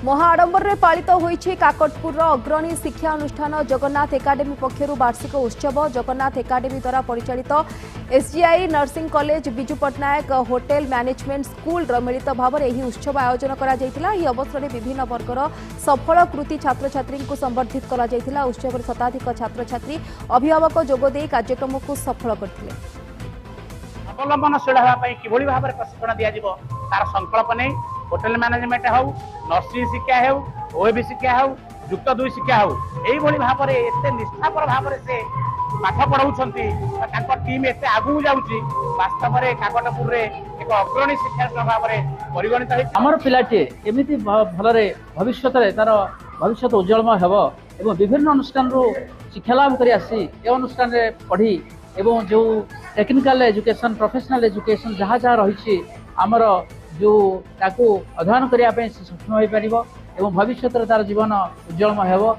महाआडंबर में पालित होईछि काकटपुर अग्रणी शिक्षा अनुष्ठान जगन्नाथ एकाडेमी पक्षरु वार्षिक उत्सव। जगन्नाथ एकाडेमी द्वारा परिचालित SGI nursing college Biju Patnaik hotel management school मिलित भाव में यह उत्सव आयोजन करा जायतिला। यह अवसर में विभिन्न वर्गर सफल कृति छात्र छात्री को संबर्धित करा जायतिला। उत्सव में शताधिक छात्र छात्री अभिभावक जोगदे कार्यक्रम को सफल करथिले। अवलंबनशील होगापी किभली भाव में प्रशिक्षण दिज्व तार संकल्प नहीं होटेल मैनेजमेंट हो नर्सिंग शिक्षा हो ओएबी शिक्षा हो युक्त 2 शिक्षा हो यही भाव में एत निष्ठापर भाव में से पाठ पढ़ाऊँ टीम एत आगू जाऊँगी वास्तव में काकटपुर एक अग्रणी शिक्षा भाव में परिगणित आमर पिलाटे एमती भल भविष्य तार भविष्य उज्जवलमय हो एवं विभिन्न अनुष्ठान शिक्षा लाभ कर आसी ए अनुष्ठान पढ़ी एवं जो टेक्निकल एजुकेशन प्रोफेशनल एजुकेशन जहाँ जहाँ रही आमर जो ताकू अध्ययन करने सक्षम हो पार एवं भविष्य तार जीवन उज्जवलमय हो।